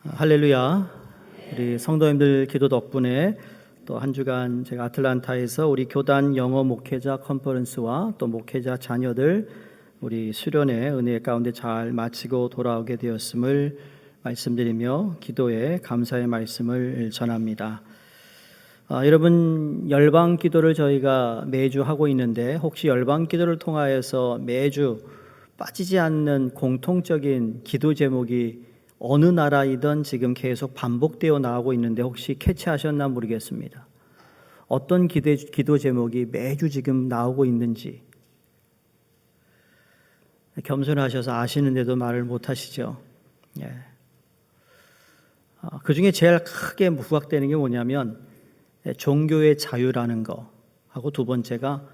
할렐루야. 우리 성도님들 기도 덕분에 또 한 주간 제가 아틀란타에서 우리 교단 영어 목회자 컨퍼런스와 또 목회자 자녀들 우리 수련회 은혜 가운데 잘 마치고 돌아오게 되었음을 말씀드리며 기도에 감사의 말씀을 전합니다. 여러분, 열방 기도를 저희가 매주 하고 있는데 혹시 열방 기도를 통하여서 매주 빠지지 않는 공통적인 기도 제목이 어느 나라이든 지금 계속 반복되어 나오고 있는데 혹시 캐치하셨나 모르겠습니다. 어떤 기도 제목이 매주 지금 나오고 있는지 겸손하셔서 아시는데도 말을 못하시죠. 그 중에 제일 크게 부각되는 게 뭐냐면 종교의 자유라는 거 하고 두 번째가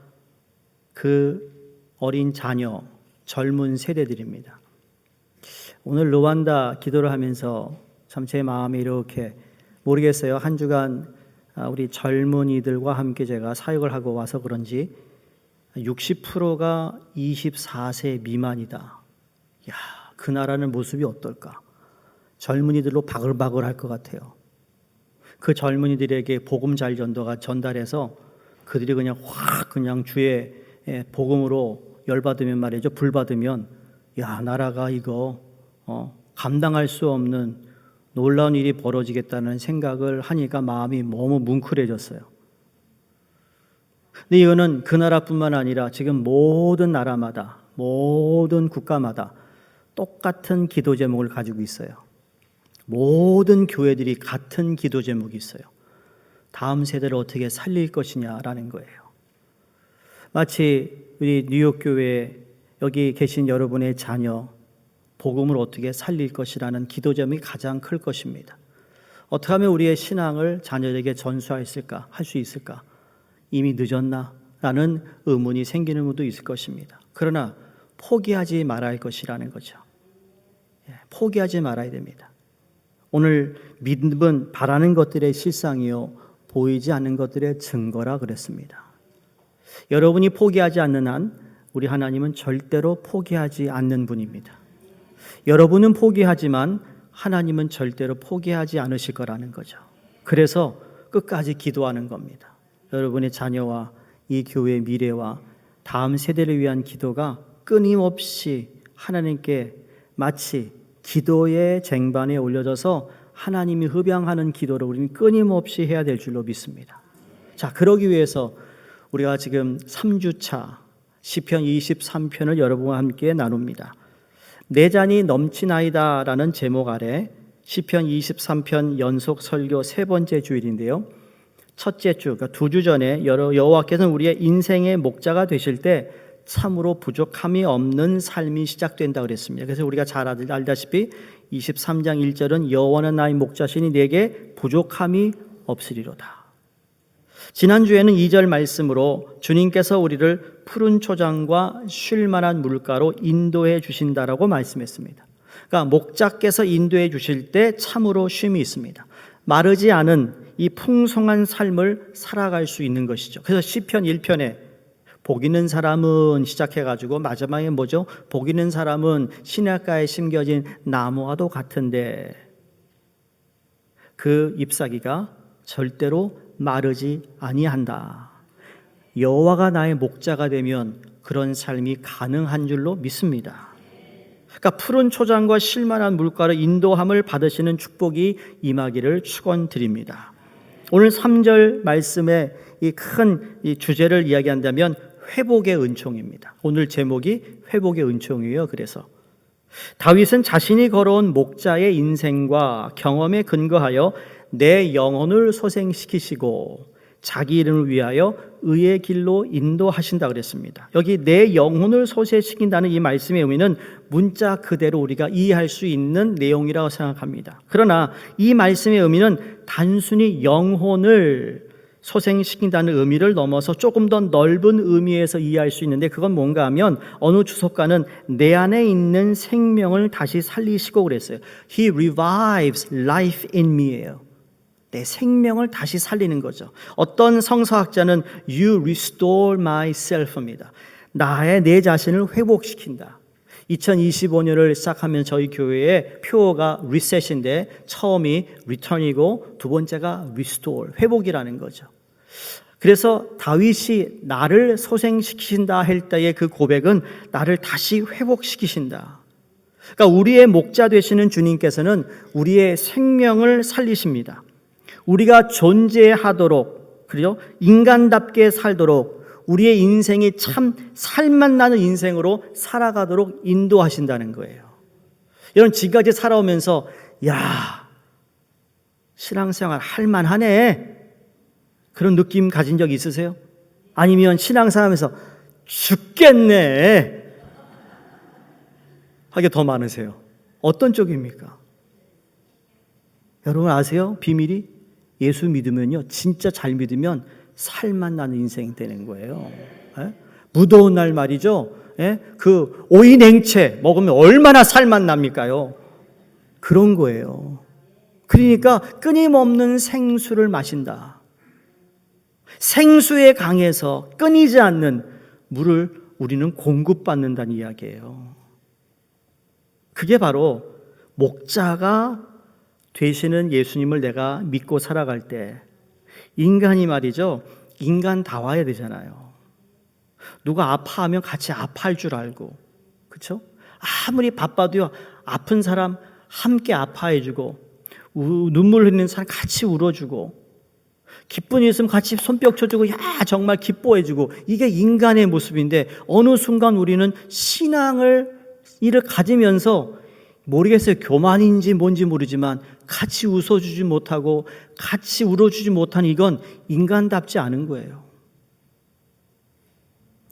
그 어린 자녀, 젊은 세대들입니다. 오늘 루완다 기도를 하면서 참 제 마음이 이렇게 모르겠어요. 한 주간 우리 젊은이들과 함께 제가 사역을 하고 와서 그런지 60%가 24세 미만이다. 야, 그 나라는 모습이 어떨까? 젊은이들로 바글바글 할 것 같아요. 그 젊은이들에게 복음 잘 전달해서 그들이 그냥 확 그냥 주의 복음으로 열받으면 말이죠. 불 받으면 야, 나라가 이거 감당할 수 없는 놀라운 일이 벌어지겠다는 생각을 하니까 마음이 너무 뭉클해졌어요. 근데 이거는 그 나라뿐만 아니라 지금 모든 나라마다 모든 국가마다 똑같은 기도 제목을 가지고 있어요. 모든 교회들이 같은 기도 제목이 있어요. 다음 세대를 어떻게 살릴 것이냐라는 거예요. 마치 우리 뉴욕 교회 여기 계신 여러분의 자녀 복음을 어떻게 살릴 것이라는 기도 제목이 가장 클 것입니다. 어떻게 하면 우리의 신앙을 자녀에게 전수할 수 있을까? 이미 늦었나? 라는 의문이 생기는 분도 있을 것입니다. 그러나 포기하지 말아야 할 것이라는 거죠. 포기하지 말아야 됩니다. 오늘 믿음은 바라는 것들의 실상이요 보이지 않는 것들의 증거라 그랬습니다. 여러분이 포기하지 않는 한 우리 하나님은 절대로 포기하지 않는 분입니다. 여러분은 포기하지만 하나님은 절대로 포기하지 않으실 거라는 거죠. 그래서 끝까지 기도하는 겁니다. 여러분의 자녀와 이 교회의 미래와 다음 세대를 위한 기도가 끊임없이 하나님께 마치 기도의 쟁반에 올려져서 하나님이 흡양하는 기도를 우리는 끊임없이 해야 될 줄로 믿습니다. 자, 그러기 위해서 우리가 지금 3주차 시편 23편을 여러분과 함께 나눕니다. 내 잔이 넘치나이다 라는 제목 아래 시편 23편 연속 설교 세 번째 주일인데요. 첫째 주, 그러니까 2주 전에 여호와께서는 우리의 인생의 목자가 되실 때 참으로 부족함이 없는 삶이 시작된다 그랬습니다. 그래서 우리가 잘 알다시피 23장 1절은 여호와는 나의 목자시니 내게 부족함이 없으리로다. 지난주에는 2절 말씀으로 주님께서 우리를 푸른 초장과 쉴 만한 물가로 인도해 주신다라고 말씀했습니다. 그러니까 목자께서 인도해 주실 때 참으로 쉼이 있습니다. 마르지 않은 이 풍성한 삶을 살아갈 수 있는 것이죠. 그래서 시편 1편에 복 있는 사람은 시작해가지고 마지막에 뭐죠? 복 있는 사람은 시냇가에 심겨진 나무와도 같은데 그 잎사귀가 절대로 마르지 아니한다. 여호와가 나의 목자가 되면 그런 삶이 가능한 줄로 믿습니다. 그러니까 푸른 초장과 쉴만한 물가로 인도함을 받으시는 축복이 임하기를 축원드립니다. 오늘 3절 말씀의 이 큰 주제를 이야기한다면 회복의 은총입니다. 오늘 제목이 회복의 은총이에요. 그래서 다윗은 자신이 걸어온 목자의 인생과 경험에 근거하여 내 영혼을 소생시키시고 자기 이름을 위하여 의의 길로 인도하신다 그랬습니다. 여기 내 영혼을 소생시킨다는 이 말씀의 의미는 문자 그대로 우리가 이해할 수 있는 내용이라고 생각합니다. 그러나 이 말씀의 의미는 단순히 영혼을 소생시킨다는 의미를 넘어서 조금 더 넓은 의미에서 이해할 수 있는데 그건 뭔가 하면 어느 주석가는 내 안에 있는 생명을 다시 살리시고 그랬어요. He revives life in me예요. 내 생명을 다시 살리는 거죠. 어떤 성서학자는 You restore my self입니다. 내 자신을 회복시킨다. 2025년을 시작하면 저희 교회의 표어가 리셋인데 처음이 return이고 두 번째가 restore, 회복이라는 거죠. 그래서 다윗이 나를 소생시키신다 할 때의 그 고백은 나를 다시 회복시키신다. 그러니까 우리의 목자 되시는 주님께서는 우리의 생명을 살리십니다. 우리가 존재하도록, 그죠? 인간답게 살도록 우리의 인생이 참 살맛 나는 인생으로 살아가도록 인도하신다는 거예요. 여러분, 지금까지 살아오면서 야, 신앙생활 할만하네, 그런 느낌 가진 적 있으세요? 아니면 신앙생활하면서 죽겠네 하게 더 많으세요? 어떤 쪽입니까? 여러분 아세요? 비밀이? 예수 믿으면요, 진짜 잘 믿으면 살만 나는 인생이 되는 거예요. 예? 무더운 날 말이죠. 예? 그 오이 냉채 먹으면 얼마나 살만 납니까요? 그런 거예요. 그러니까 끊임없는 생수를 마신다. 생수의 강에서 끊이지 않는 물을 우리는 공급받는다는 이야기예요. 그게 바로 목자가 되시는 예수님을 내가 믿고 살아갈 때 인간이 말이죠, 인간다워야 되잖아요. 누가 아파하면 같이 아파할 줄 알고, 그렇죠? 아무리 바빠도요, 아픈 사람 함께 아파해주고, 눈물 흘리는 사람 같이 울어주고, 기쁜 일 있으면 같이 손뼉 쳐주고, 야 정말 기뻐해주고, 이게 인간의 모습인데 어느 순간 우리는 신앙을 이를 가지면서 모르겠어요. 교만인지 뭔지 모르지만 같이 웃어주지 못하고 같이 울어주지 못하는 이건 인간답지 않은 거예요.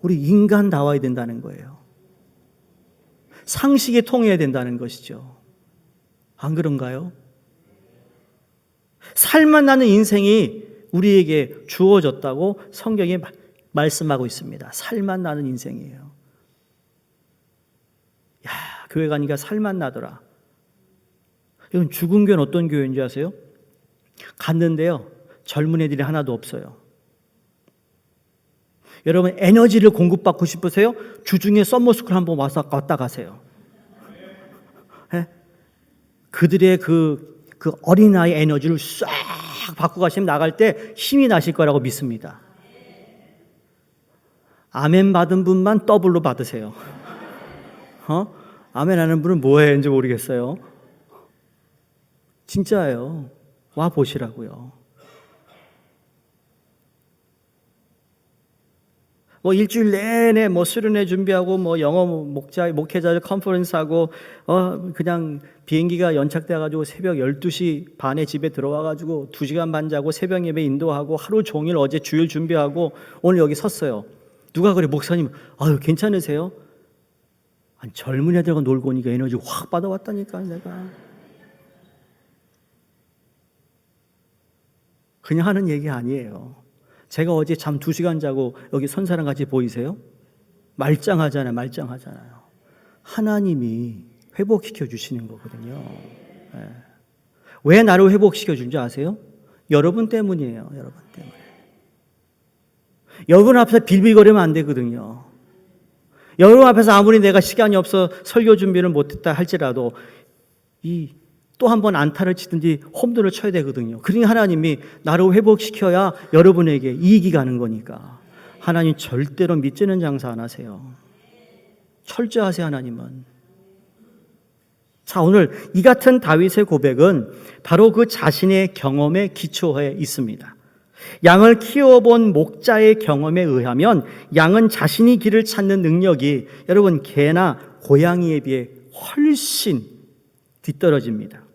우리 인간다워야 된다는 거예요. 상식이 통해야 된다는 것이죠. 안 그런가요? 살만 나는 인생이 우리에게 주어졌다고 성경이 말씀하고 있습니다. 살만 나는 인생이에요. 야, 교회 가니까 살만 나더라. 이건 죽은 교회는 어떤 교회인지 아세요? 갔는데요, 젊은 애들이 하나도 없어요. 여러분 에너지를 공급받고 싶으세요? 주중에 썸머스쿨 한번 왔다 가세요. 네? 그들의 그 어린아이 에너지를 싹 받고 가시면 나갈 때 힘이 나실 거라고 믿습니다. 아멘 받은 분만 더블로 받으세요. 아멘 하는 분은 뭐 해야 하는지 모르겠어요. 진짜예요. 와 보시라고요. 뭐 일주일 내내 뭐 수련회 준비하고 뭐 영어 목회자들 컨퍼런스하고 그냥 비행기가 연착돼 가지고 새벽 12시 반에 집에 들어와 가지고 2시간 반 자고 새벽 예배 인도하고 하루 종일 어제 주일 준비하고 오늘 여기 섰어요. 누가 그래, 목사님 아유 괜찮으세요? 아니, 젊은 애들과 놀고 오니까 에너지 확 받아왔다니까. 내가 그냥 하는 얘기 아니에요. 제가 어제 잠 2시간 자고 여기 선 사람 같이 보이세요? 말짱하잖아요. 하나님이 회복시켜 주시는 거거든요. 네. 왜 나를 회복시켜 준지 아세요? 여러분 때문이에요. 여러분 때문에. 여러분 앞에서 빌빌거리면 안 되거든요. 여러분 앞에서 아무리 내가 시간이 없어 설교 준비를 못했다 할지라도 또 한 번 안타를 치든지 홈런을 쳐야 되거든요. 그러니 하나님이 나를 회복시켜야 여러분에게 이익이 가는 거니까. 하나님 절대로 믿지는 장사 안 하세요. 철저하세요, 하나님은. 자, 오늘 이 같은 다윗의 고백은 바로 그 자신의 경험에 기초해 있습니다. 양을 키워본 목자의 경험에 의하면 양은 자신이 길을 찾는 능력이 여러분 개나 고양이에 비해 훨씬 뒤떨어집니다.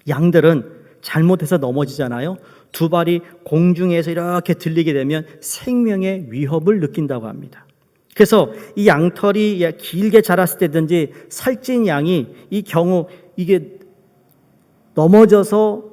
양들은 잘못해서 넘어지잖아요. 두 발이 공중에서 이렇게 들리게 되면 생명의 위협을 느낀다고 합니다. 그래서 이 양털이 길게 자랐을 때든지 살찐 양이 이 경우 이게 넘어져서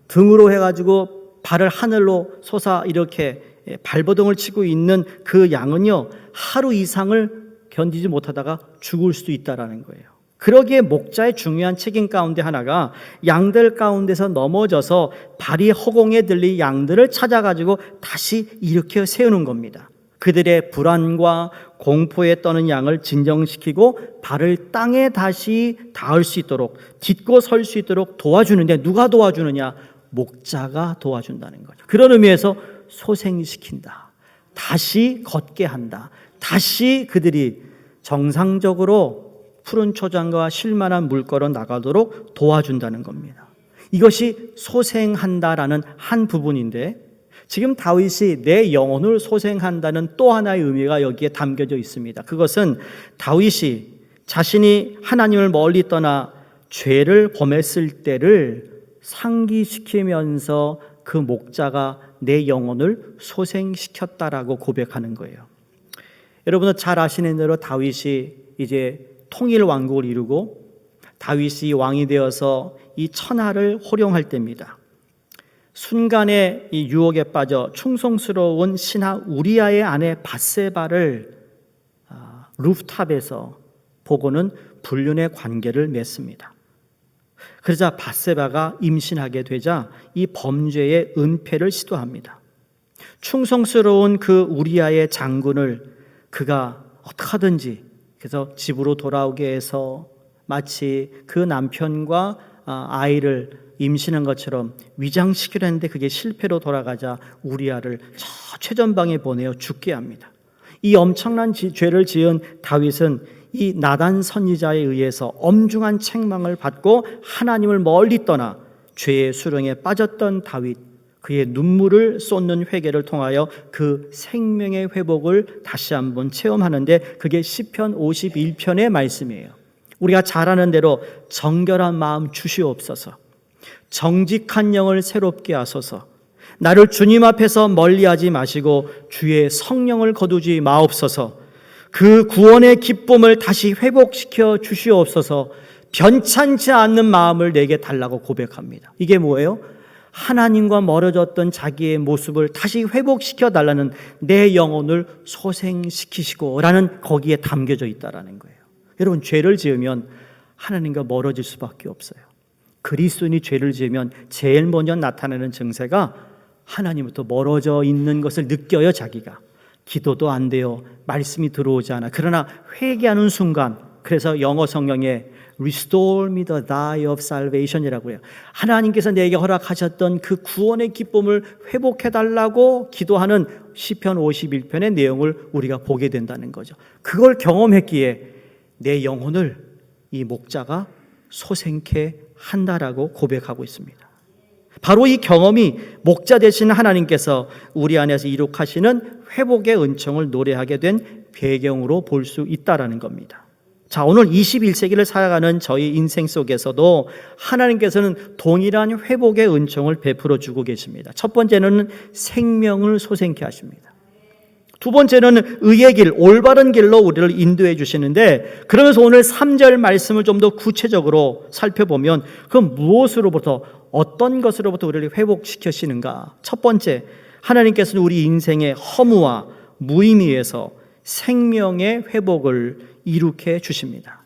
등으로 해가지고 발을 하늘로 솟아 이렇게 발버둥을 치고 있는 그 양은요, 하루 이상을 견디지 못하다가 죽을 수도 있다라는 거예요. 그러기에 목자의 중요한 책임 가운데 하나가 양들 가운데서 넘어져서 발이 허공에 들린 양들을 찾아가지고 다시 일으켜 세우는 겁니다. 그들의 불안과 공포에 떠는 양을 진정시키고 발을 땅에 다시 닿을 수 있도록, 딛고 설 수 있도록 도와주는데, 누가 도와주느냐? 목자가 도와준다는 거죠. 그런 의미에서 소생시킨다, 다시 걷게 한다, 다시 그들이 정상적으로 푸른 초장과 쉴만한 물걸어 나가도록 도와준다는 겁니다. 이것이 소생한다라는 한 부분인데, 지금 다윗이 내 영혼을 소생한다는 또 하나의 의미가 여기에 담겨져 있습니다. 그것은 다윗이 자신이 하나님을 멀리 떠나 죄를 범했을 때를 상기시키면서 그 목자가 내 영혼을 소생시켰다라고 고백하는 거예요. 여러분은 잘 아시는 대로 다윗이 이제 통일 왕국을 이루고 다윗이 왕이 되어서 이 천하를 호령할 때입니다. 순간에 이 유혹에 빠져 충성스러운 신하 우리아의 아내 밧세바를 루프탑에서 보고는 불륜의 관계를 맺습니다. 그러자 밧세바가 임신하게 되자 이 범죄의 은폐를 시도합니다. 충성스러운 그 우리아의 장군을 그가 어떻게 하든지 그래서 집으로 돌아오게 해서 마치 그 남편과 아이를 임신한 것처럼 위장시키려 했는데 그게 실패로 돌아가자 우리아를 저 최전방에 보내어 죽게 합니다. 이 엄청난 죄를 지은 다윗은 이 나단 선지자에 의해서 엄중한 책망을 받고 하나님을 멀리 떠나 죄의 수렁에 빠졌던 다윗, 그의 눈물을 쏟는 회개를 통하여 그 생명의 회복을 다시 한번 체험하는데, 그게 시편 51편의 말씀이에요. 우리가 잘 아는 대로 정결한 마음 주시옵소서, 정직한 영을 새롭게 하소서, 나를 주님 앞에서 멀리하지 마시고 주의 성령을 거두지 마옵소서, 그 구원의 기쁨을 다시 회복시켜 주시옵소서, 변찮지 않는 마음을 내게 달라고 고백합니다. 이게 뭐예요? 하나님과 멀어졌던 자기의 모습을 다시 회복시켜 달라는, 내 영혼을 소생시키시고 라는 거기에 담겨져 있다라는 거예요. 여러분, 죄를 지으면 하나님과 멀어질 수밖에 없어요. 그리스도인이 죄를 지으면 제일 먼저 나타나는 증세가 하나님부터 멀어져 있는 것을 느껴요. 자기가 기도도 안 돼요, 말씀이 들어오지 않아. 그러나 회개하는 순간, 그래서 영어 성경에 Restore me the day of salvation이라고 해요. 하나님께서 내게 허락하셨던 그 구원의 기쁨을 회복해달라고 기도하는 시편 51편의 내용을 우리가 보게 된다는 거죠. 그걸 경험했기에 내 영혼을 이 목자가 소생케 한다라고 고백하고 있습니다. 바로 이 경험이 목자 되신 하나님께서 우리 안에서 이룩하시는 회복의 은총을 노래하게 된 배경으로 볼 수 있다라는 겁니다. 자, 오늘 21세기를 살아가는 저희 인생 속에서도 하나님께서는 동일한 회복의 은총을 베풀어 주고 계십니다. 첫 번째는 생명을 소생케 하십니다. 두 번째는 의의 길, 올바른 길로 우리를 인도해 주시는데, 그러면서 오늘 3절 말씀을 좀 더 구체적으로 살펴보면 그 무엇으로부터, 어떤 것으로부터 우리를 회복시키시는가? 첫 번째, 하나님께서는 우리 인생의 허무와 무의미에서 생명의 회복을 이룩해 주십니다.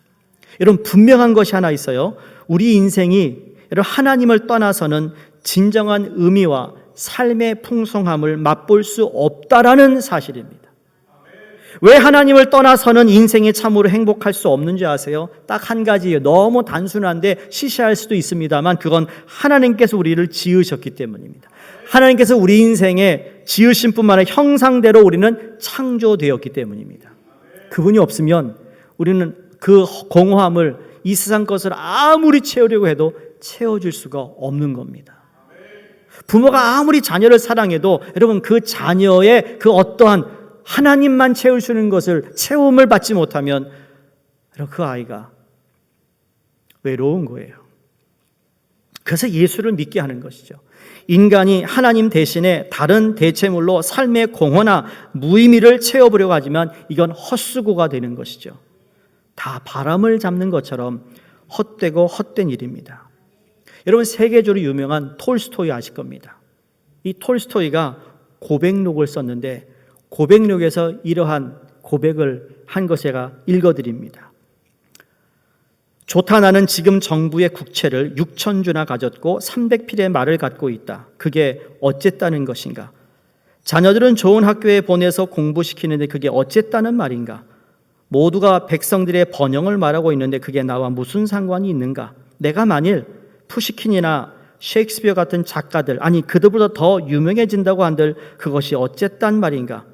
여러분, 분명한 것이 하나 있어요. 우리 인생이 하나님을 떠나서는 진정한 의미와 삶의 풍성함을 맛볼 수 없다라는 사실입니다. 왜 하나님을 떠나서는 인생이 참으로 행복할 수 없는지 아세요? 딱 한 가지예요. 너무 단순한데 시시할 수도 있습니다만 그건 하나님께서 우리를 지으셨기 때문입니다. 하나님께서 우리 인생에 지으신 뿐만 아니라 형상대로 우리는 창조되었기 때문입니다. 그분이 없으면 우리는 그 공허함을 이 세상 것을 아무리 채우려고 해도 채워줄 수가 없는 겁니다. 부모가 아무리 자녀를 사랑해도 여러분, 그 자녀의 그 어떠한 하나님만 채울 수 있는 것을, 채움을 받지 못하면 그 아이가 외로운 거예요. 그래서 예수를 믿게 하는 것이죠. 인간이 하나님 대신에 다른 대체물로 삶의 공허나 무의미를 채워보려고 하지만 이건 헛수고가 되는 것이죠. 다 바람을 잡는 것처럼 헛되고 헛된 일입니다. 여러분, 세계적으로 유명한 톨스토이 아실 겁니다. 이 톨스토이가 고백록을 썼는데 고백록에서 이러한 고백을 한 것 제가 읽어드립니다. 좋다, 나는 지금 정부의 국채를 6,000주나 가졌고 300匹의 말을 갖고 있다. 그게 어쨌다는 것인가? 자녀들은 좋은 학교에 보내서 공부시키는데 그게 어쨌다는 말인가? 모두가 백성들의 번영을 말하고 있는데 그게 나와 무슨 상관이 있는가? 내가 만일 푸시킨이나 셰익스피어 같은 작가들, 아니 그들보다 더 유명해진다고 한들 그것이 어쨌단 말인가?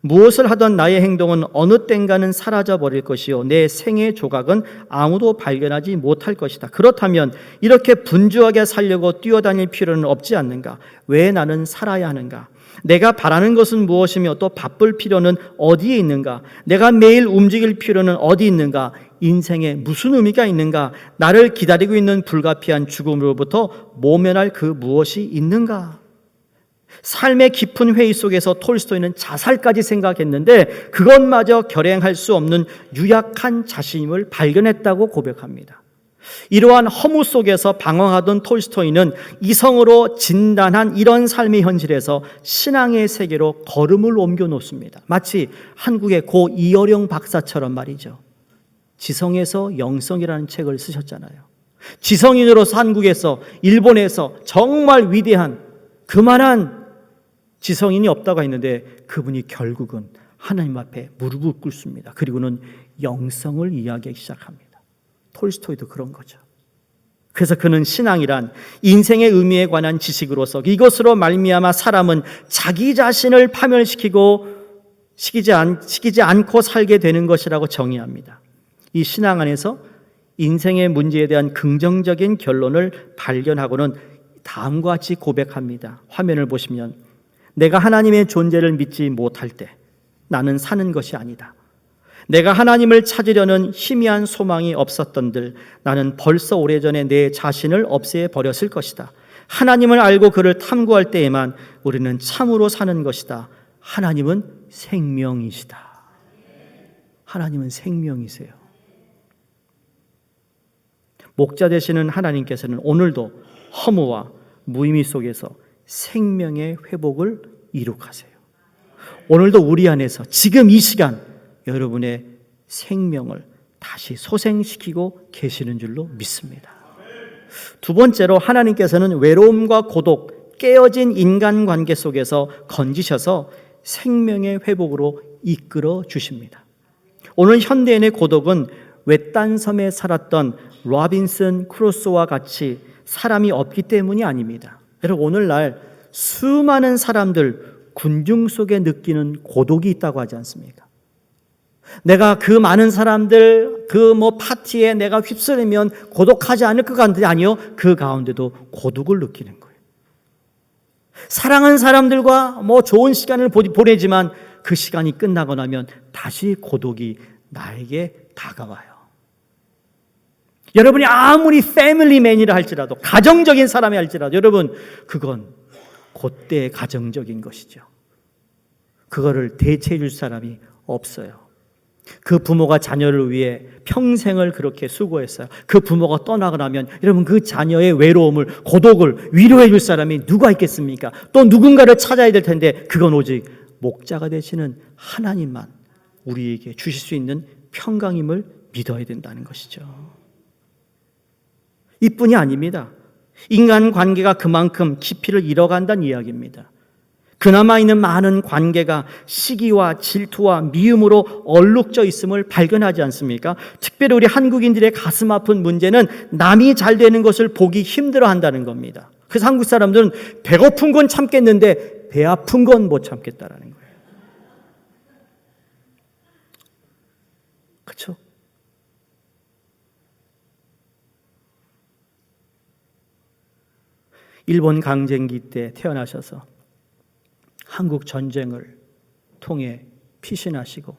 무엇을 하던 나의 행동은 어느 땐가는 사라져 버릴 것이요 내 생의 조각은 아무도 발견하지 못할 것이다. 그렇다면 이렇게 분주하게 살려고 뛰어다닐 필요는 없지 않는가? 왜 나는 살아야 하는가? 내가 바라는 것은 무엇이며 또 바쁠 필요는 어디에 있는가? 내가 매일 움직일 필요는 어디 있는가? 인생에 무슨 의미가 있는가? 나를 기다리고 있는 불가피한 죽음으로부터 모면할 그 무엇이 있는가? 삶의 깊은 회의 속에서 톨스토이는 자살까지 생각했는데 그것마저 결행할 수 없는 유약한 자신임을 발견했다고 고백합니다. 이러한 허무 속에서 방황하던 톨스토이는 이성으로 진단한 이런 삶의 현실에서 신앙의 세계로 걸음을 옮겨 놓습니다. 마치 한국의 고 이어령 박사처럼 말이죠. 지성에서 영성이라는 책을 쓰셨잖아요. 지성인으로서 한국에서, 일본에서 정말 위대한 그만한 지성인이 없다고 했는데 그분이 결국은 하나님 앞에 무릎을 꿇습니다. 그리고는 영성을 이야기하기 시작합니다. 톨스토이도 그런 거죠. 그래서 그는 신앙이란 인생의 의미에 관한 지식으로서 이것으로 말미암아 사람은 자기 자신을 파멸시키고 시키지 않고 살게 되는 것이라고 정의합니다. 이 신앙 안에서 인생의 문제에 대한 긍정적인 결론을 발견하고는 다음과 같이 고백합니다. 화면을 보시면 내가 하나님의 존재를 믿지 못할 때 나는 사는 것이 아니다. 내가 하나님을 찾으려는 희미한 소망이 없었던들 나는 벌써 오래전에 내 자신을 없애버렸을 것이다. 하나님을 알고 그를 탐구할 때에만 우리는 참으로 사는 것이다. 하나님은 생명이시다. 하나님은 생명이세요. 목자 되시는 하나님께서는 오늘도 허무와 무의미 속에서 생명의 회복을 이룩하세요. 오늘도 우리 안에서 지금 이 시간 여러분의 생명을 다시 소생시키고 계시는 줄로 믿습니다. 두 번째로 하나님께서는 외로움과 고독, 깨어진 인간관계 속에서 건지셔서 생명의 회복으로 이끌어 주십니다. 오늘 현대인의 고독은 외딴 섬에 살았던 로빈슨 크루소와 같이 사람이 없기 때문이 아닙니다. 여러분 오늘날 수많은 사람들 군중 속에 느끼는 고독이 있다고 하지 않습니까? 내가 그 많은 사람들 그 파티에 내가 휩쓸리면 고독하지 않을 것 같은데 아니요. 그 가운데도 고독을 느끼는 거예요. 사랑하는 사람들과 좋은 시간을 보내지만 그 시간이 끝나고 나면 다시 고독이 나에게 다가와요. 여러분이 아무리 패밀리맨이라 할지라도 가정적인 사람이 할지라도 여러분 그건 그때의 가정적인 것이죠. 그거를 대체해 줄 사람이 없어요. 그 부모가 자녀를 위해 평생을 그렇게 수고했어요. 그 부모가 떠나고 나면 여러분 그 자녀의 외로움을 고독을 위로해 줄 사람이 누가 있겠습니까? 또 누군가를 찾아야 될 텐데 그건 오직 목자가 되시는 하나님만 우리에게 주실 수 있는 평강임을 믿어야 된다는 것이죠. 이뿐이 아닙니다. 인간관계가 그만큼 깊이를 잃어간다는 이야기입니다. 그나마 있는 많은 관계가 시기와 질투와 미움으로 얼룩져 있음을 발견하지 않습니까? 특별히 우리 한국인들의 가슴 아픈 문제는 남이 잘 되는 것을 보기 힘들어한다는 겁니다. 그래서 한국 사람들은 배고픈 건 참겠는데 배 아픈 건 못 참겠다라는 거예요. 그렇죠? 일본 강점기 때 태어나셔서 한국 전쟁을 통해 피신하시고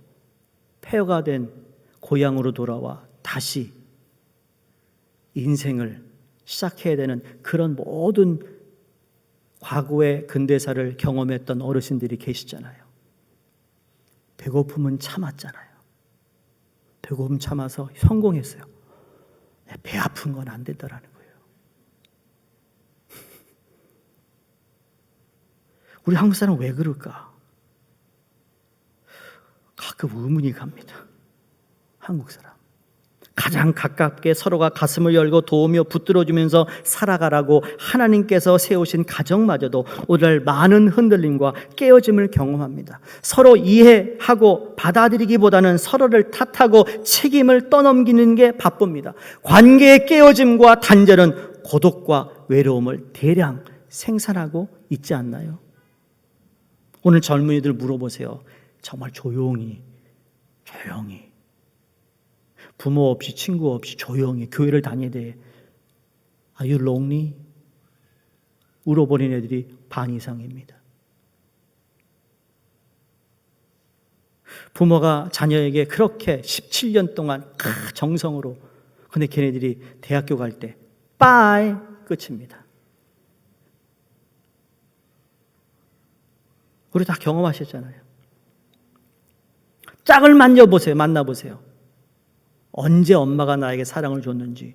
폐허가 된 고향으로 돌아와 다시 인생을 시작해야 되는 그런 모든 과거의 근대사를 경험했던 어르신들이 계시잖아요. 배고픔은 참았잖아요. 배고픔 참아서 성공했어요. 배 아픈 건 안 된다라는 거예요. 우리 한국 사람은 왜 그럴까? 가끔 의문이 갑니다. 한국 사람. 가장 가깝게 서로가 가슴을 열고 도우며 붙들어주면서 살아가라고 하나님께서 세우신 가정마저도 오늘 많은 흔들림과 깨어짐을 경험합니다. 서로 이해하고 받아들이기보다는 서로를 탓하고 책임을 떠넘기는 게 바쁩니다. 관계의 깨어짐과 단절은 고독과 외로움을 대량 생산하고 있지 않나요? 오늘 젊은이들 물어보세요. 정말 조용히 부모 없이 친구 없이 조용히 교회를 다녀야 돼. Are you lonely? 울어버린 애들이 반 이상입니다. 부모가 자녀에게 그렇게 17년 동안 정성으로, 근데 걔네들이 대학교 갈 때 빠이 끝입니다. 우리 다 경험하셨잖아요. 짝을 만나보세요. 언제 엄마가 나에게 사랑을 줬는지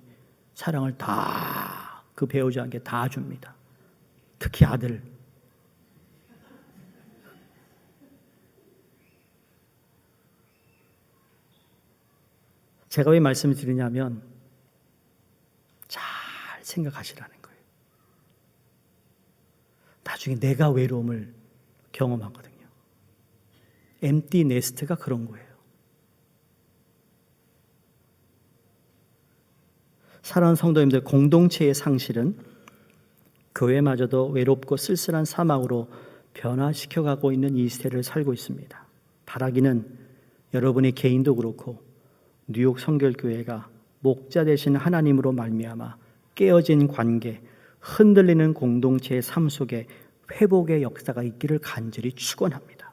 사랑을 다 그 배우자에게 다 줍니다. 특히 아들. 제가 왜 말씀을 드리냐면 잘 생각하시라는 거예요. 나중에 내가 외로움을 경험하거든요. 엠티 네스트가 그런 거예요. 사랑하는 성도님들, 공동체의 상실은 교회마저도 외롭고 쓸쓸한 사막으로 변화시켜가고 있는 이 시대를 살고 있습니다. 바라기는 여러분의 개인도 그렇고 뉴욕 성결교회가 목자 되신 하나님으로 말미암아 깨어진 관계, 흔들리는 공동체의 삶 속에 회복의 역사가 있기를 간절히 축원합니다.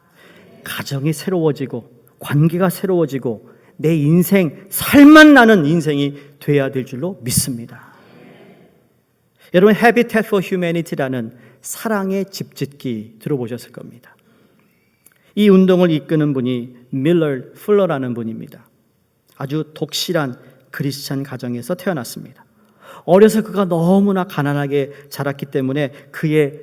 가정이 새로워지고 관계가 새로워지고 내 인생, 살만 나는 인생이 돼야 될 줄로 믿습니다. 여러분, Habitat for Humanity라는 사랑의 집짓기 들어보셨을 겁니다. 이 운동을 이끄는 분이 밀러 풀러라는 분입니다. 아주 독실한 크리스찬 가정에서 태어났습니다. 어려서 그가 너무나 가난하게 자랐기 때문에 그의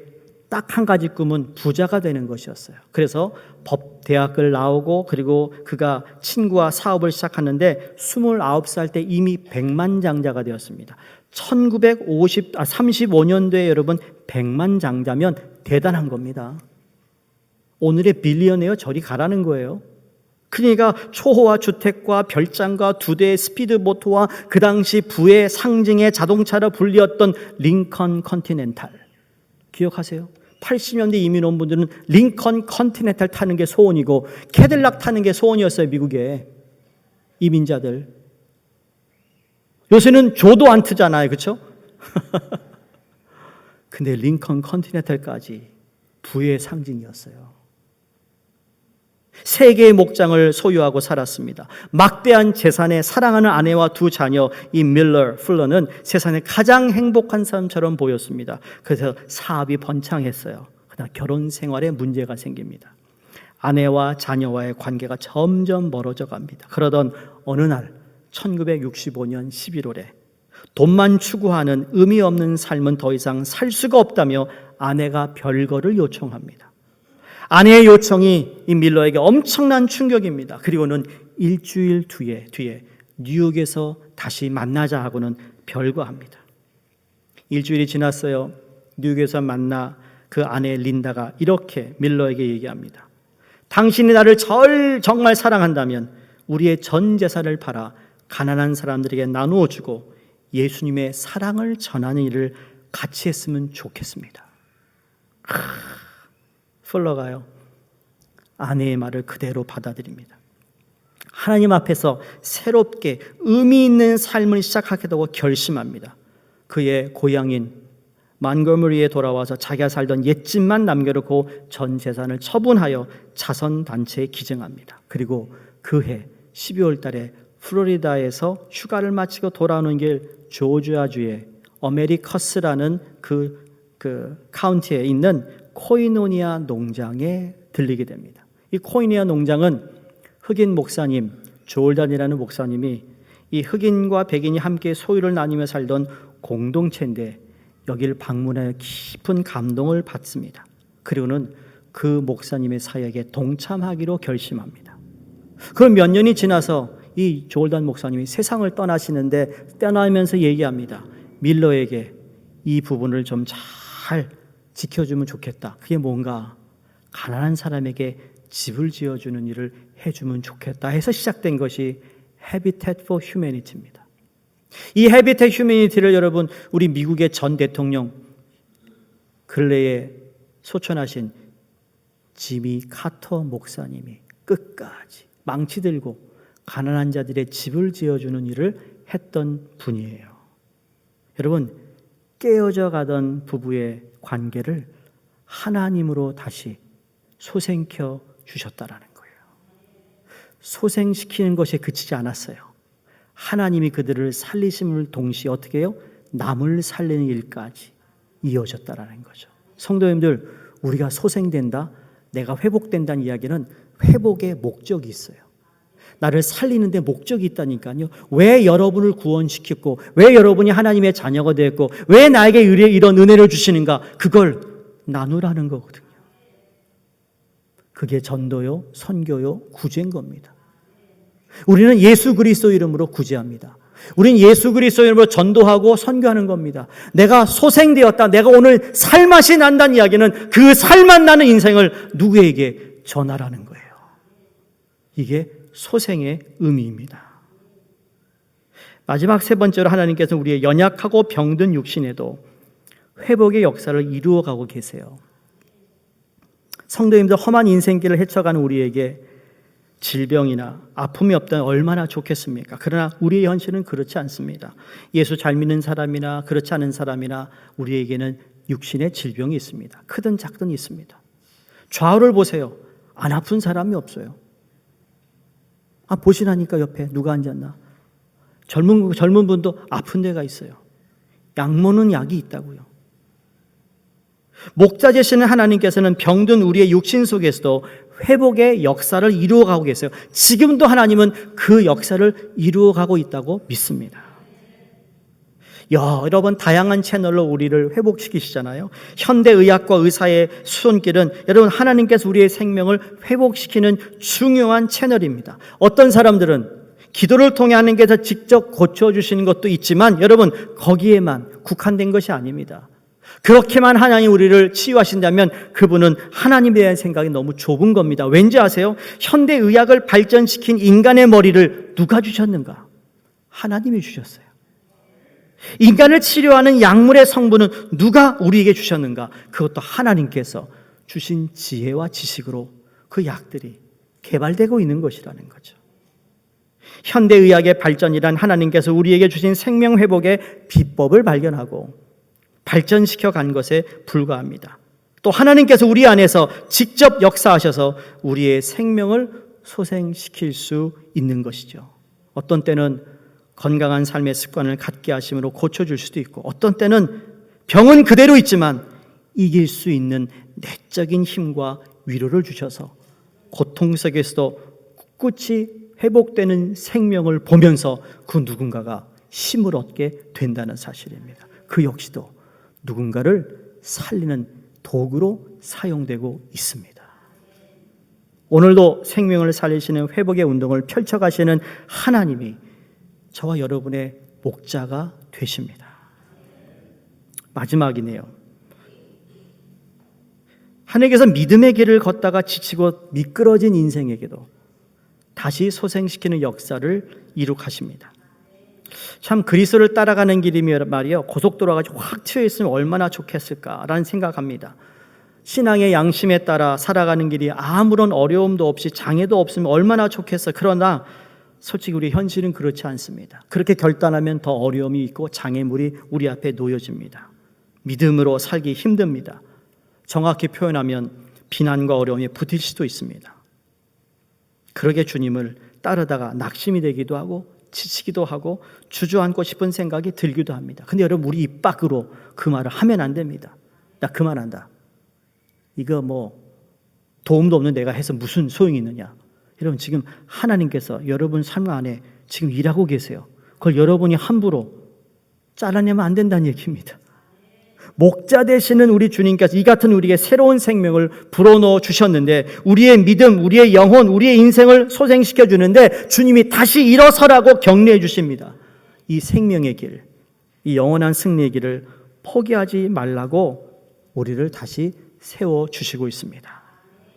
딱 한 가지 꿈은 부자가 되는 것이었어요. 그래서 법대학을 나오고 그리고 그가 친구와 사업을 시작하는데 29살 때 이미 백만장자가 되었습니다. 35년도에 여러분 백만장자면 대단한 겁니다. 오늘의 빌리언웨어 저리 가라는 거예요. 그러니까 초호화 주택과 별장과 2대의 스피드보트와 그 당시 부의 상징의 자동차로 불리었던 링컨 컨티넨탈 기억하세요? 80년대 이민 온 분들은 링컨 컨티넨탈 타는 게 소원이고 캐딜락 타는 게 소원이었어요. 미국에 이민자들. 요새는 조도 안 트잖아요. 그렇죠? 근데 링컨 컨티넨탈까지 부의 상징이었어요. 3개의 목장을 소유하고 살았습니다. 막대한 재산에 사랑하는 아내와 2 자녀, 이 밀러 풀러는 세상에 가장 행복한 사람처럼 보였습니다. 그래서 사업이 번창했어요. 그러나 결혼 생활에 문제가 생깁니다. 아내와 자녀와의 관계가 점점 멀어져 갑니다. 그러던 어느 날 1965년 11월에 돈만 추구하는 의미 없는 삶은 더 이상 살 수가 없다며 아내가 별거를 요청합니다. 아내의 요청이 이 밀러에게 엄청난 충격입니다. 그리고는 일주일 뒤에 뉴욕에서 다시 만나자 하고는 별거합니다. 일주일이 지났어요. 뉴욕에서 만나 그 아내 린다가 이렇게 밀러에게 얘기합니다. 당신이 나를 정말 사랑한다면 우리의 전 재산을 팔아 가난한 사람들에게 나누어 주고 예수님의 사랑을 전하는 일을 같이 했으면 좋겠습니다. 풀러가요. 아내의 말을 그대로 받아들입니다. 하나님 앞에서 새롭게 의미 있는 삶을 시작하겠다고 결심합니다. 그의 고향인 만거머리에 돌아와서 자기가 살던 옛집만 남겨놓고 전 재산을 처분하여 자선단체에 기증합니다. 그리고 그해 12월 달에 플로리다에서 휴가를 마치고 돌아오는 길 조지아주의 어메리커스라는 그 카운티에 있는 코이노니아 농장에 들리게 됩니다. 이 코이노니아 농장은 흑인 목사님 조얼단이라는 목사님이 이 흑인과 백인이 함께 소유를 나누며 살던 공동체인데 여기를 방문하여 깊은 감동을 받습니다. 그리고는 그 목사님의 사역에 동참하기로 결심합니다. 그럼 몇 년이 지나서 이 조얼단 목사님이 세상을 떠나시는데 떠나면서 얘기합니다. 밀러에게 이 부분을 좀 잘 지켜주면 좋겠다. 그게 뭔가 가난한 사람에게 집을 지어주는 일을 해주면 좋겠다 해서 시작된 것이 Habitat for Humanity입니다. 이 Habitat Humanity를 여러분 우리 미국의 전 대통령 근래에 소천하신 지미 카터 목사님이 끝까지 망치 들고 가난한 자들의 집을 지어주는 일을 했던 분이에요. 여러분 깨어져 가던 부부의 관계를 하나님으로 다시 소생켜 주셨다라는 거예요. 소생시키는 것에 그치지 않았어요. 하나님이 그들을 살리심을 동시에 어떻게 해요? 남을 살리는 일까지 이어졌다라는 거죠. 성도님들, 우리가 소생된다, 내가 회복된다는 이야기는 회복의 목적이 있어요. 나를 살리는데 목적이 있다니까요. 왜 여러분을 구원시켰고, 왜 여러분이 하나님의 자녀가 되었고, 왜 나에게 이런 은혜를 주시는가? 그걸 나누라는 거거든요. 그게 전도요, 선교요, 구제인 겁니다. 우리는 예수 그리스도 이름으로 구제합니다. 우린 예수 그리스도 이름으로 전도하고 선교하는 겁니다. 내가 소생되었다, 내가 오늘 살맛이 난다는 이야기는 그 살맛 나는 인생을 누구에게 전하라는 거예요. 이게 소생의 의미입니다. 마지막 세 번째로 하나님께서 우리의 연약하고 병든 육신에도 회복의 역사를 이루어가고 계세요. 성도님들, 험한 인생길을 헤쳐가는 우리에게 질병이나 아픔이 없다면 얼마나 좋겠습니까? 그러나 우리의 현실은 그렇지 않습니다. 예수 잘 믿는 사람이나 그렇지 않은 사람이나 우리에게는 육신의 질병이 있습니다. 크든 작든 있습니다. 좌우를 보세요. 안 아픈 사람이 없어요. 보시라니까 옆에 누가 앉았나? 젊은 분도 아픈 데가 있어요. 약 먹는 약이 있다고요. 목자 되시는 하나님께서는 병든 우리의 육신 속에서도 회복의 역사를 이루어가고 계세요. 지금도 하나님은 그 역사를 이루어가고 있다고 믿습니다. 여러분 다양한 채널로 우리를 회복시키시잖아요. 현대의학과 의사의 손길은 여러분 하나님께서 우리의 생명을 회복시키는 중요한 채널입니다. 어떤 사람들은 기도를 통해 하나님께서 직접 고쳐주시는 것도 있지만 여러분 거기에만 국한된 것이 아닙니다. 그렇게만 하나님 우리를 치유하신다면 그분은 하나님에 대한 생각이 너무 좁은 겁니다. 왠지 아세요? 현대의학을 발전시킨 인간의 머리를 누가 주셨는가? 하나님이 주셨어요. 인간을 치료하는 약물의 성분은 누가 우리에게 주셨는가? 그것도 하나님께서 주신 지혜와 지식으로 그 약들이 개발되고 있는 것이라는 거죠. 현대의학의 발전이란 하나님께서 우리에게 주신 생명 회복의 비법을 발견하고 발전시켜 간 것에 불과합니다. 또 하나님께서 우리 안에서 직접 역사하셔서 우리의 생명을 소생시킬 수 있는 것이죠. 어떤 때는 건강한 삶의 습관을 갖게 하심으로 고쳐줄 수도 있고 어떤 때는 병은 그대로 있지만 이길 수 있는 내적인 힘과 위로를 주셔서 고통 속에서도 꿋꿋이 회복되는 생명을 보면서 그 누군가가 힘을 얻게 된다는 사실입니다. 그 역시도 누군가를 살리는 도구로 사용되고 있습니다. 오늘도 생명을 살리시는 회복의 운동을 펼쳐가시는 하나님이 저와 여러분의 목자가 되십니다. 마지막이네요. 하나님께서 믿음의 길을 걷다가 지치고 미끄러진 인생에게도 다시 소생시키는 역사를 이룩하십니다. 참 그리스도를 따라가는 길이 말이요 고속도로가 확 트여 있으면 얼마나 좋겠을까라는 생각합니다. 신앙의 양심에 따라 살아가는 길이 아무런 어려움도 없이 장애도 없으면 얼마나 좋겠어. 그러나 솔직히 우리 현실은 그렇지 않습니다. 그렇게 결단하면 더 어려움이 있고 장애물이 우리 앞에 놓여집니다. 믿음으로 살기 힘듭니다. 정확히 표현하면 비난과 어려움에 부딪힐 수도 있습니다. 그러게 주님을 따르다가 낙심이 되기도 하고 지치기도 하고 주저앉고 싶은 생각이 들기도 합니다. 근데 여러분 우리 입 밖으로 그 말을 하면 안 됩니다. 나 그만한다. 이거 도움도 없는 내가 해서 무슨 소용이 있느냐. 여러분 지금 하나님께서 여러분 삶 안에 지금 일하고 계세요. 그걸 여러분이 함부로 잘라내면 안 된다는 얘기입니다. 목자 되시는 우리 주님께서 이 같은 우리에게 새로운 생명을 불어넣어 주셨는데 우리의 믿음, 우리의 영혼, 우리의 인생을 소생시켜 주는데 주님이 다시 일어서라고 격려해 주십니다. 이 생명의 길, 이 영원한 승리의 길을 포기하지 말라고 우리를 다시 세워주시고 있습니다.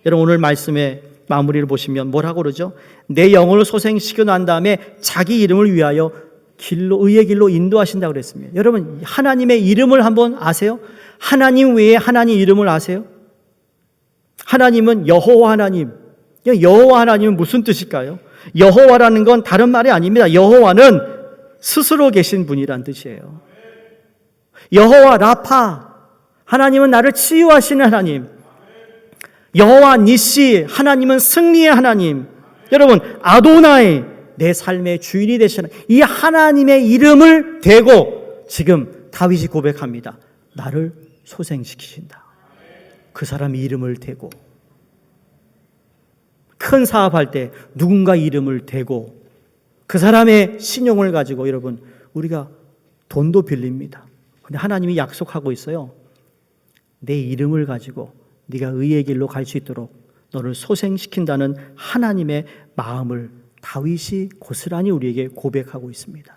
여러분 오늘 말씀의 마무리를 보시면 뭐라고 그러죠? 내 영혼을 소생시켜 난 다음에 자기 이름을 위하여 의의 길로 인도하신다고 그랬습니다. 여러분 하나님의 이름을 한번 아세요? 하나님 외에 하나님 이름을 아세요? 하나님은 여호와 하나님. 여호와 하나님은 무슨 뜻일까요? 여호와라는 건 다른 말이 아닙니다. 여호와는 스스로 계신 분이란 뜻이에요. 여호와 라파, 하나님은 나를 치유하시는 하나님. 여호와 니시, 하나님은 승리의 하나님. 여러분 아도나이, 내 삶의 주인이 되시는 이 하나님의 이름을 대고 지금 다윗이 고백합니다. 나를 소생시키신다. 그 사람의 이름을 대고 큰 사업할 때 누군가 이름을 대고 그 사람의 신용을 가지고 여러분 우리가 돈도 빌립니다. 근데 하나님이 약속하고 있어요. 내 이름을 가지고 네가 의의 길로 갈 수 있도록 너를 소생시킨다는 하나님의 마음을 다윗이 고스란히 우리에게 고백하고 있습니다.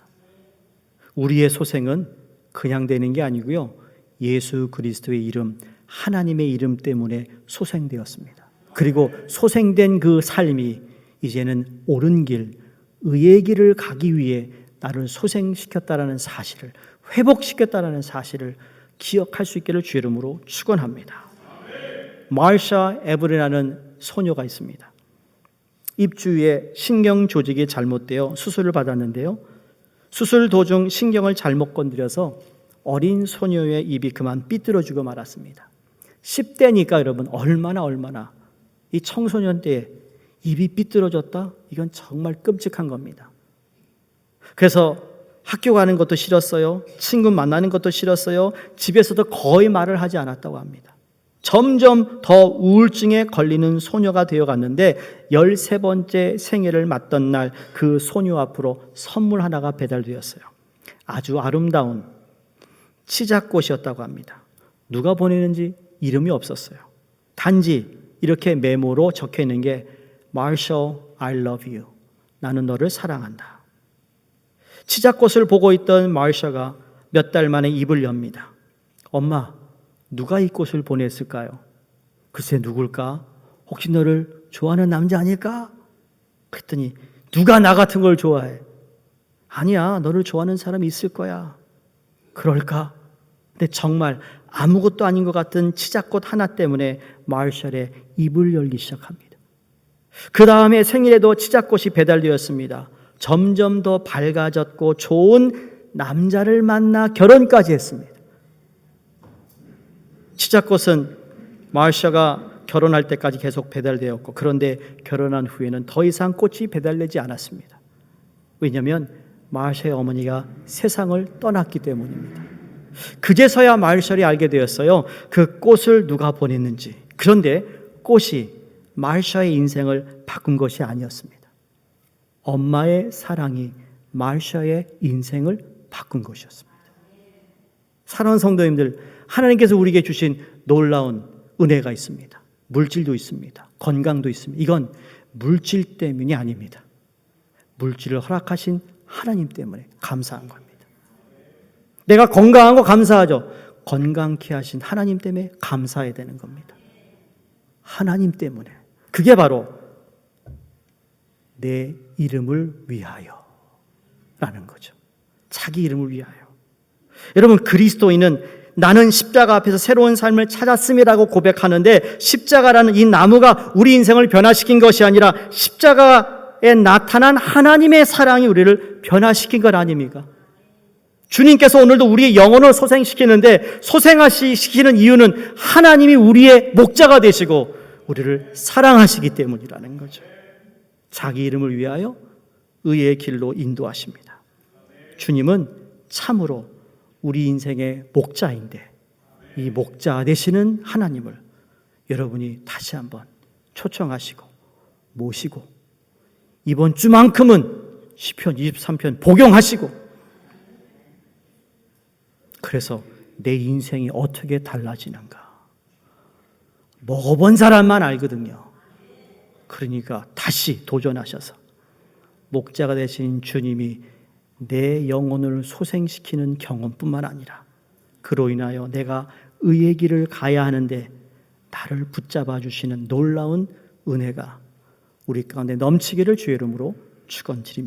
우리의 소생은 그냥 되는 게 아니고요. 예수 그리스도의 이름, 하나님의 이름 때문에 소생되었습니다. 그리고 소생된 그 삶이 이제는 옳은 길, 의의 길을 가기 위해 나를 소생시켰다라는 사실을, 회복시켰다라는 사실을 기억할 수 있기를 주 이름으로 축원합니다. 마르샤 에브리라는 소녀가 있습니다. 입주위에 신경 조직이 잘못되어 수술을 받았는데요. 수술 도중 신경을 잘못 건드려서 어린 소녀의 입이 그만 삐뚤어지고 말았습니다. 10대니까 여러분 얼마나 이 청소년 때에 입이 삐뚤어졌다? 이건 정말 끔찍한 겁니다. 그래서 학교 가는 것도 싫었어요. 친구 만나는 것도 싫었어요. 집에서도 거의 말을 하지 않았다고 합니다. 점점 더 우울증에 걸리는 소녀가 되어갔는데 13번째 생일을 맞던 날 그 소녀 앞으로 선물 하나가 배달되었어요. 아주 아름다운 치자꽃이었다고 합니다. 누가 보내는지 이름이 없었어요. 단지 이렇게 메모로 적혀 있는 게 Marshall, I love you. 나는 너를 사랑한다. 치자꽃을 보고 있던 마르샤가 몇 달 만에 입을 엽니다. 엄마, 누가 이 꽃을 보냈을까요? 글쎄 누굴까? 혹시 너를 좋아하는 남자 아닐까? 그랬더니 누가 나 같은 걸 좋아해? 아니야, 너를 좋아하는 사람이 있을 거야. 그럴까? 근데 정말 아무것도 아닌 것 같은 치자꽃 하나 때문에 마르샬의 입을 열기 시작합니다. 그 다음에 생일에도 치자꽃이 배달되었습니다. 점점 더 밝아졌고 좋은 남자를 만나 결혼까지 했습니다. 치자꽃은 마르샤가 결혼할 때까지 계속 배달되었고 그런데 결혼한 후에는 더 이상 꽃이 배달되지 않았습니다. 왜냐하면 마르샤의 어머니가 세상을 떠났기 때문입니다. 그제서야 마르샬이 알게 되었어요. 그 꽃을 누가 보냈는지. 그런데 꽃이 마르샤의 인생을 바꾼 것이 아니었습니다. 엄마의 사랑이 마르샤의 인생을 바꾼 것이었습니다. 사랑하는 성도님들, 하나님께서 우리에게 주신 놀라운 은혜가 있습니다. 물질도 있습니다. 건강도 있습니다. 이건 물질 때문이 아닙니다. 물질을 허락하신 하나님 때문에 감사한 겁니다. 내가 건강한 거 감사하죠. 건강케 하신 하나님 때문에 감사해야 되는 겁니다. 하나님 때문에. 그게 바로 내 이름을 위하여 라는 거죠. 자기 이름을 위하여. 여러분, 그리스도인은 나는 십자가 앞에서 새로운 삶을 찾았음이라고 고백하는데 십자가라는 이 나무가 우리 인생을 변화시킨 것이 아니라 십자가에 나타난 하나님의 사랑이 우리를 변화시킨 것 아닙니까? 주님께서 오늘도 우리의 영혼을 소생시키는데 소생시키는 이유는 하나님이 우리의 목자가 되시고 우리를 사랑하시기 때문이라는 거죠. 자기 이름을 위하여 의의 길로 인도하십니다. 주님은 참으로 우리 인생의 목자인데 이 목자 되시는 하나님을 여러분이 다시 한번 초청하시고 모시고 이번 주만큼은 시편 23편 복용하시고 그래서 내 인생이 어떻게 달라지는가? 먹어본 사람만 알거든요. 그러니까 다시 도전하셔서 목자가 되신 주님이 내 영혼을 소생시키는 경험뿐만 아니라 그로 인하여 내가 의의 길을 가야 하는데 나를 붙잡아 주시는 놀라운 은혜가 우리 가운데 넘치기를 주의 이름으로 축원드립니다.